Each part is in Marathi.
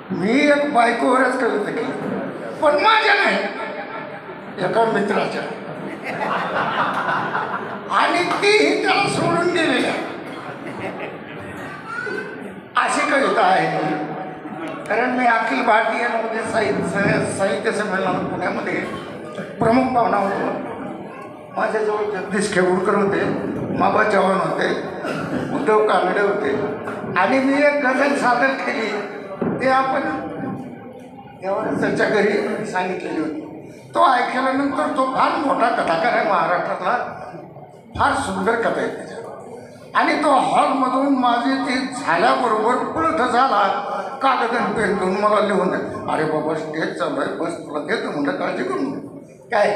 मी एक बायकोवरच कविता केली, पण माझ्या नाही, एका मित्राच्या, आणि तीही त्याला सोडून गेलेली आहे. अशी कविता आहे. कारण मी अखिल भारतीय साहित्य संमेलन पुण्यामध्ये प्रमुख पाहुणा होतो. माझ्याजवळ जगदीश खेवूरकर होते, माबा चव्हाण होते, उद्धव कानडे होते, आणि मी एक गझल सादर केली. ते आपण देवाच्या घरी सांगितलेली होती. तो ऐकल्यानंतर तो फार मोठा कथाकार आहे महाराष्ट्रातला, फार सुंदर कथा आहे त्याच्या. आणि तो हॉलमधून माझी ती झाल्याबरोबर पळत झाला, कागद आणि पेन घेऊन मला लिहून दे. अरे बाबा स्टेज चालू आहे, बस तुला देतो म्हणलं, काळजी करू काय.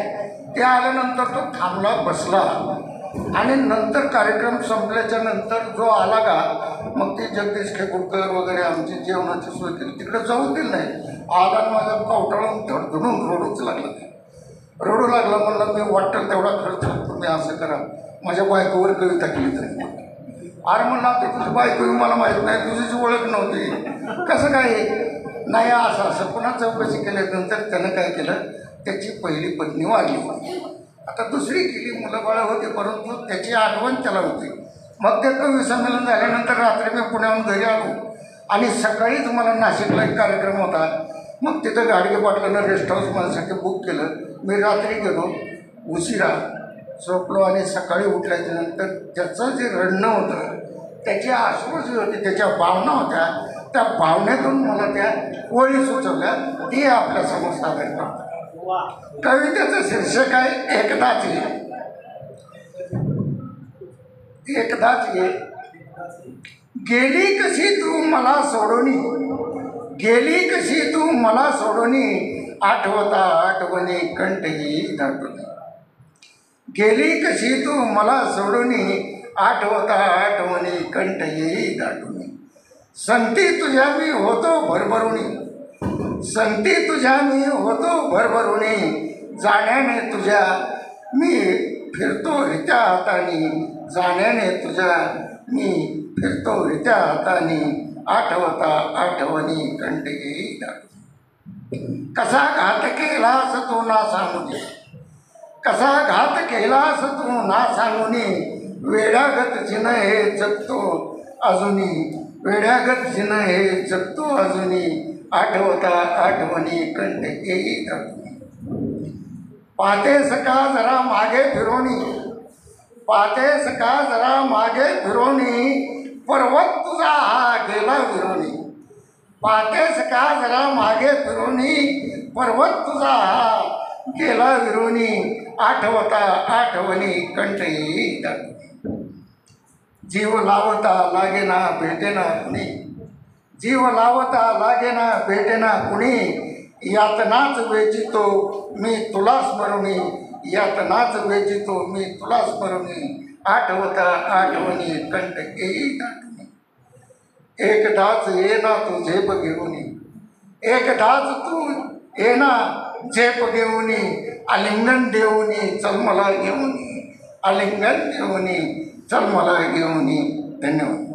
ते आल्यानंतर तो थांबला, बसला, आणि नंतर कार्यक्रम संपल्याच्या नंतर जो आला का, मग ते जगदीश खेकुरकर वगैरे आमची जेवणाची सोय केली, तिकडे जाऊ दिली नाही. आला माझा कवटाळून धडधडून रडूच लागला. रडू लागला. म्हणलं मी वाटतं तेवढा खर्च तुम्ही असं करा, माझ्या बायकोवर कविता केली तरी. अरे म्हणलं आता तुझी बायको मला माहीत नाही, तुझीच ओळख नव्हती, कसं काय नाही, असं असं पुन्हा चौकशी केल्यानंतर त्यानं काय केलं, त्याची पहिली पत्नी वारली, आता दुसरी केली, मुलं बाळं होते, परंतु त्याची आठवण त्याला होती. मग ते कवी संमेलन झाल्यानंतर रात्री मी पुण्याहून घरी आलो, आणि सकाळीच मला नाशिकला एक कार्यक्रम होता. मग तिथं गाडगे पाटलानं रेस्ट हाऊस माझ्यासाठी बुक केलं. मी रात्री गेलो, उशिरा झोपलो, आणि सकाळी उठल्याच्यानंतर त्याचं जे रडणं होतं, त्याची आश्वास जी होती, त्याच्या भावना होत्या, त्या भावनेतून मला त्या ओळी सुचवल्या, ती आपल्यासमोर सादर करतात. कवितेचं शीर्षक आहे एकदाच ये. एकदाच ये, गेली कशी तू मला सोडूनी, गेली कशी तू मला सोडूनी, आठवता आठवणी कंठही दाटूनी. गेली कशी तू मला सोडूनी, आठवता आठवणी कंठही दाटूनी. संगती तुझ्या मी होतो भरभरुणी, संगती तुझ्या मी होतो भरभरुणी, जाण्याने तुझ्या मी फिरतो रित्या हातानी, जाण्याने तुझ्या मी फिरतो रित्या हातानी, आठवता आठवणी कंठही दाटूनी. कसा घात केलास तू ना सांगूनी, कसा घात केलास तू ना सांगूनी, वेड्यागत जिन हे जगतो अजूनी, वेड्यागत जिन हे जगतो अजूनी, आठवता आठवणी कंठही दाटूनी. पाहतेस का जरा मागे फिरोनी, पाहतेस का जरा मागे फिरोनी, पर्वत तुझा हा गेला विरोनी. पाहतेस का जरा मागे फिरोनी, पर्वत तुझा हा गेला विरोनी, आठवता आठवणी कंठही दाटूनी. जीव लावता लागेना भेटेना कुणी, जीव लावता लागेना भेटेना कुणी, यातनाच वेचितो मी तुला स्मरुनी, यातनाच वेचितो मी तुला स्मरुनी, आठवता आठवणी कंठही दाटूनी. एकदाच येना तू झेप घेऊनी, एकदाच तू येना झेप घेऊनी, आलिंगन देऊनी चल मला घेऊनी, आलिंगन देऊनी चल मला घेऊनी. धन्यवाद.